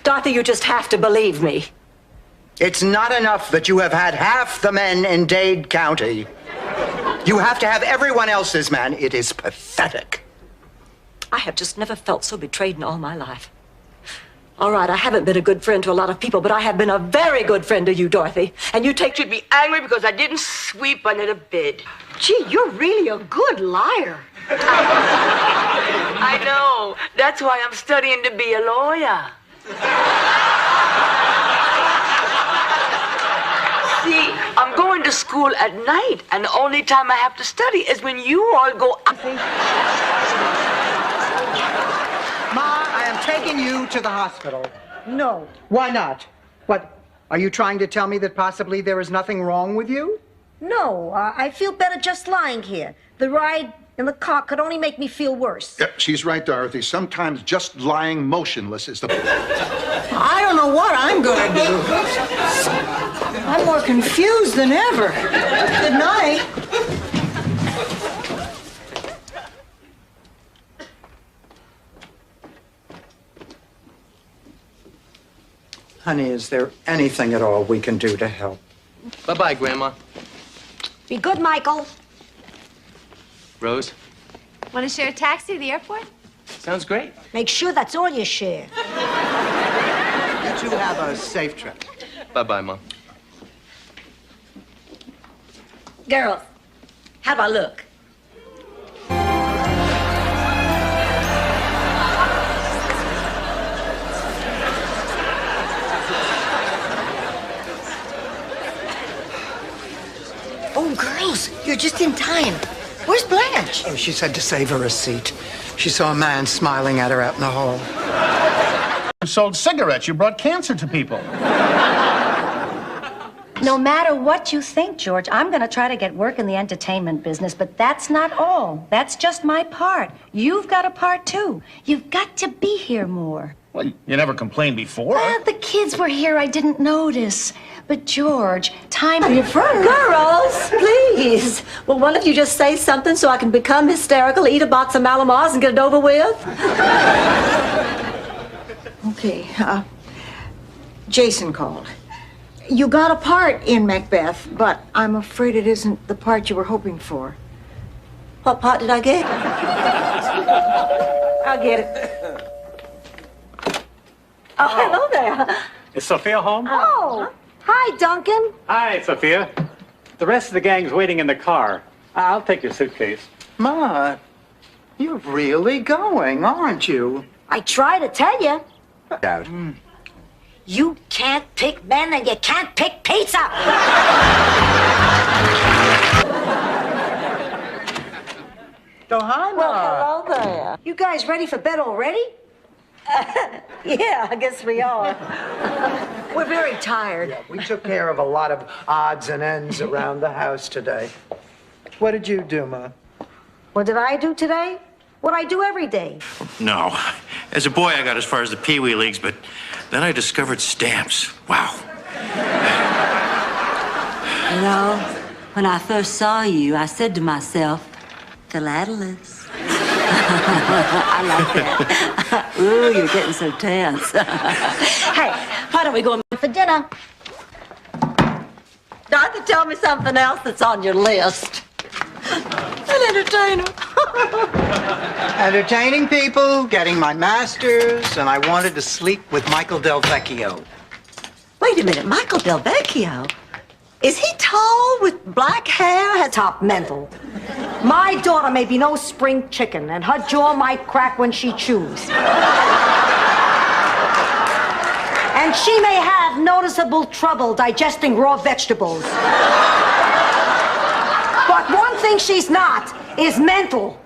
Dorothy, you just have to believe me. It's not enough that you have had half the men in Dade County. You have to have everyone else's man. It is pathetic. I have just never felt so betrayed in all my life. All right, I haven't been a good friend to a lot of people, but I have been a very good friend to you, Dorothy. And you take... Should be angry because I didn't sweep under the bed. Gee, you're really a good liar. I know. That's why I'm studying to be a lawyer. See, I'm going to school at night, and the only time I have to study is when you all go out. Ma, I am taking you to the hospital. No. Why not? What, are you trying to tell me that possibly there is nothing wrong with you? No, I feel better just lying here. The ride in the car could only make me feel worse. Yep, she's right, Dorothy. Sometimes just lying motionless is the... I don't know what I'm gonna do. I'm more confused than ever. Good night. Honey, is there anything at all we can do to help? Bye-bye, Grandma. Be good, Michael. Rose, Want to share a taxi to the airport? sounds great. Make sure that's all you share. You two have a safe trip. Bye-bye, Mom. Girls, how do I look? Oh, girls, you're just in time. Where's Blanche? Oh, she said to save her a seat. She saw a man smiling at her out in the hall. You sold cigarettes. You brought cancer to people. No matter what you think, George, I'm going to try to get work in the entertainment business, but that's not all. That's just my part. You've got a part, too. You've got to be here more. Well, you never complained before. The kids were here. I didn't notice. But, George, time... Girls, please. Will one of you just say something so I can become hysterical, eat a box of Malamars, and get it over with? Okay, Jason called. You got a part in Macbeth, but I'm afraid it isn't the part you were hoping for. What part did I get? I'll get it. Oh, hello there. Is Sophia home? Oh, hi, Duncan. Hi, Sophia. The rest of the gang's waiting in the car. I'll take your suitcase. Ma, you're really going, aren't you? I try to tell you. Out. You can't pick men and you can't pick pizza. So hi, Ma. Well, hello there. You guys ready for bed already? Yeah, I guess we are. We're very tired. Yeah, we took care of a lot of odds and ends around the house today. What did you do, Ma? What did I do today? What I do every day. No. As a boy, I got as far as the Pee Wee Leagues, but then I discovered stamps. Wow. You know, when I first saw you, I said to myself, Philatelist. I like that. Ooh, you're getting so tense. Hey, why don't we go for dinner? Dorothy, tell me something else that's on your list. An entertainer. Entertaining people, getting my master's, and I wanted to sleep with Michael Del Vecchio. Wait a minute, Michael Del Vecchio? Is he tall with black hair? Top mental. My daughter may be no spring chicken, and her jaw might crack when she chews. And she may have noticeable trouble digesting raw vegetables. But one thing she's not is mental.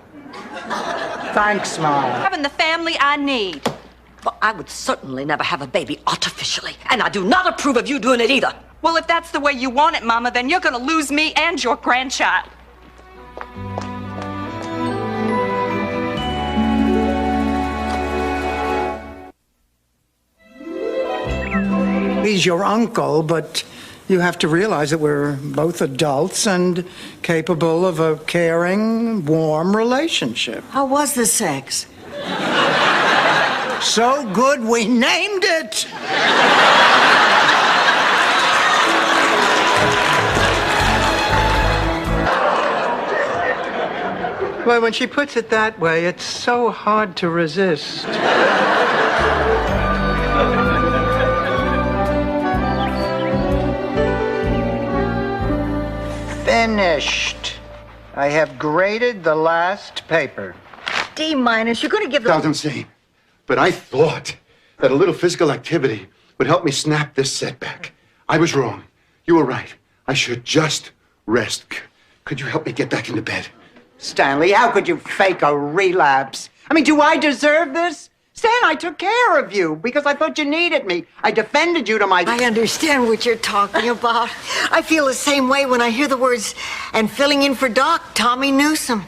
Thanks, Ma. Having the family I need. Well, I would certainly never have a baby artificially, and I do not approve of you doing it either. Well, if that's the way you want it, Mama, then you're gonna lose me and your grandchild. He's your uncle, but you have to realize that we're both adults and capable of a caring, warm relationship. How was the sex? So good we named it! Well, when she puts it that way, it's so hard to resist. Finished. I have graded the last paper. D-. You're going to give the... Doesn't seem. But I thought that a little physical activity would help me snap this setback. I was wrong. You were right. I should just rest. Could you help me get back into bed? Stanley, how could you fake a relapse? I mean, do I deserve this? Stan, I took care of you because I thought you needed me. I defended you to my... I understand what you're talking about. I feel the same way when I hear the words, and filling in for Doc, Tommy Newsom.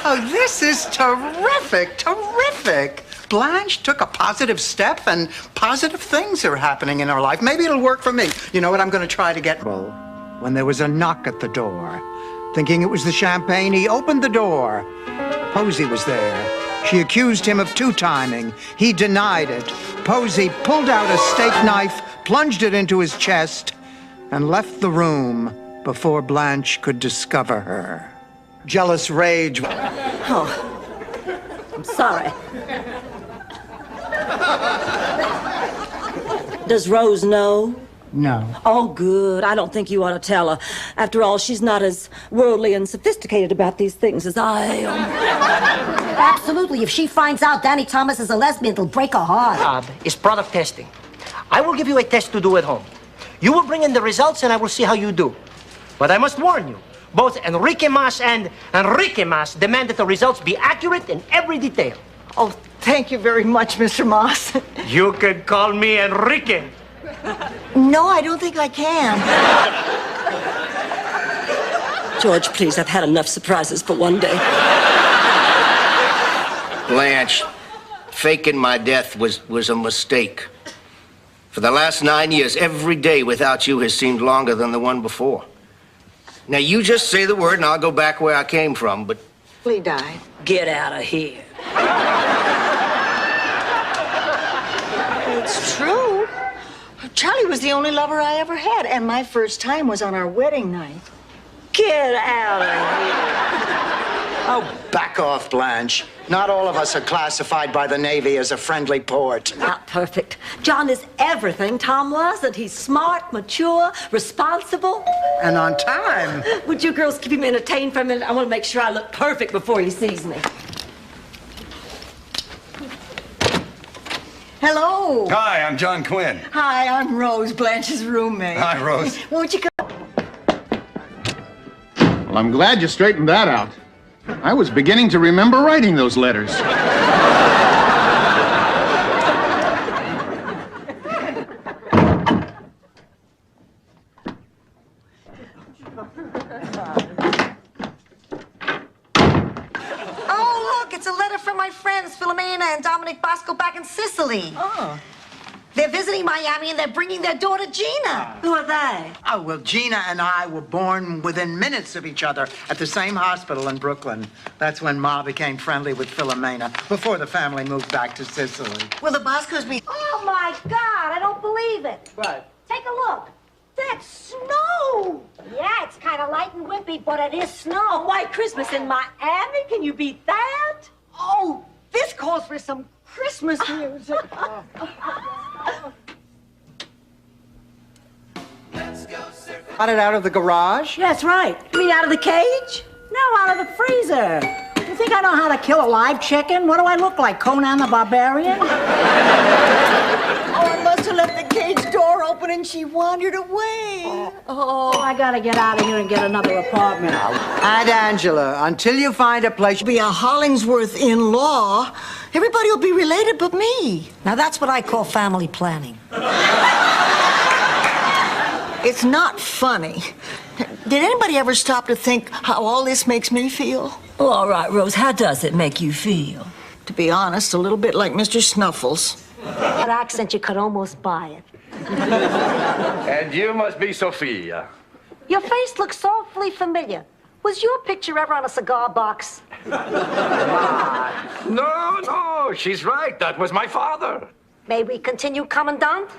Oh, this is terrific, terrific. Blanche took a positive step and positive things are happening in her life. Maybe it'll work for me. You know what I'm going to try to get? Well, when there was a knock at the door. Thinking it was the champagne, he opened the door. Posey was there. She accused him of two-timing. He denied it. Posey pulled out a steak knife, plunged it into his chest, and left the room before Blanche could discover her. Jealous rage. Oh, I'm sorry. Does Rose know? No. Oh, good. I don't think you ought to tell her. After all, she's not as worldly and sophisticated about these things as I am. Absolutely. If she finds out Danny Thomas is a lesbian, it'll break her heart. Is product testing. I will give you a test to do at home. You will bring in the results and I will see how you do. But I must warn you, both Enrique Mas and Enrique Mas demand that the results be accurate in every detail. Oh, thank you very much, Mr. Moss. You can call me Enrique. No, I don't think I can. George, please, I've had enough surprises for one day. Blanche, faking my death was a mistake. For the last 9 years, every day without you has seemed longer than the one before. Now, you just say the word and I'll go back where I came from, but... Lee died. Get out of here. It's true. Charlie was the only lover I ever had, and my first time was on our wedding night. Get out of here. Oh, back off, Blanche. Not all of us are classified by the Navy as a friendly port. Not perfect. John is everything Tom wasn't. He's smart, mature, responsible. And on time. Would you girls keep him entertained for a minute? I want to make sure I look perfect before he sees me. Hello. Hi, I'm John Quinn. Hi, I'm Rose, Blanche's roommate. Hi, Rose. Won't you come? Well, I'm glad you straightened that out. I was beginning to remember writing those letters. Oh, look, it's a letter from my friends, Philomena and Dominic Bosco back in Sicily. Oh. They're visiting Miami and they're bringing their daughter, Gina. Who are they? Oh, well, Gina and I were born within minutes of each other at the same hospital in Brooklyn. That's when Ma became friendly with Philomena, before the family moved back to Sicily. Will the Boscos be... Oh, my God, I don't believe it. What? Take a look. That's snow. Yeah, it's kind of light and wimpy, but it is snow. A white Christmas in Miami? Can you beat that? Oh, this calls for some Christmas music. Got it out of the garage? That's right. You mean out of the cage? No, out of the freezer. You think I know how to kill a live chicken? What do I look like, Conan the Barbarian? Oh, I must have left the cage door open. open and she wandered away. Oh, I gotta get out of here and get another apartment. Aunt Angela, until you find a place... Be a Hollingsworth in-law. Everybody will be related but me. Now that's what I call family planning. It's not funny. Did anybody ever stop to think how all this makes me feel? Oh, all right, Rose, how does it make you feel? To be honest, a little bit like Mr. Snuffles. That accent, you could almost buy it. And you must be Sophia. Your face looks awfully familiar. Was your picture ever on a cigar box? No, she's right. That was my father. May we continue, Commandant?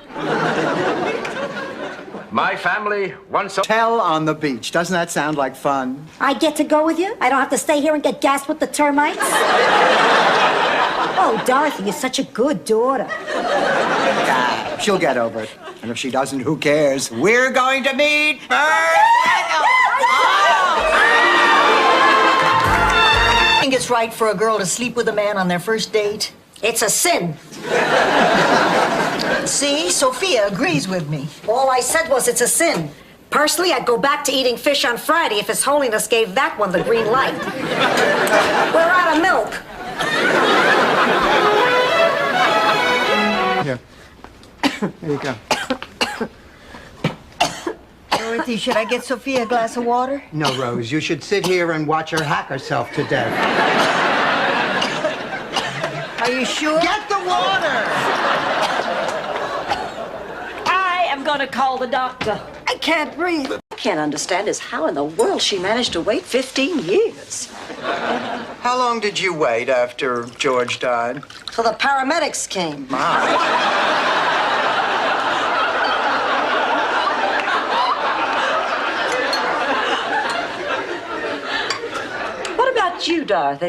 My family once... Hotel on the beach. Doesn't that sound like fun? I get to go with you? I don't have to stay here and get gassed with the termites? Oh, Dorothy, you're such a good daughter. She'll get over it. And if she doesn't, who cares? We're going to meet first. I think it's right for a girl to sleep with a man on their first date. It's a sin. See, Sophia agrees with me. All I said was it's a sin. Personally, I'd go back to eating fish on Friday if His Holiness gave that one the green light. We're out of milk. Here. Here you go. Dorothy, should I get Sophia a glass of water? No, Rose, you should sit here and watch her hack herself to death. Are you sure? Get the water! I am going to call the doctor. I can't breathe. What I can't understand is how in the world she managed to wait 15 years. How long did you wait after George died? So the paramedics came. What about you, Dorothy?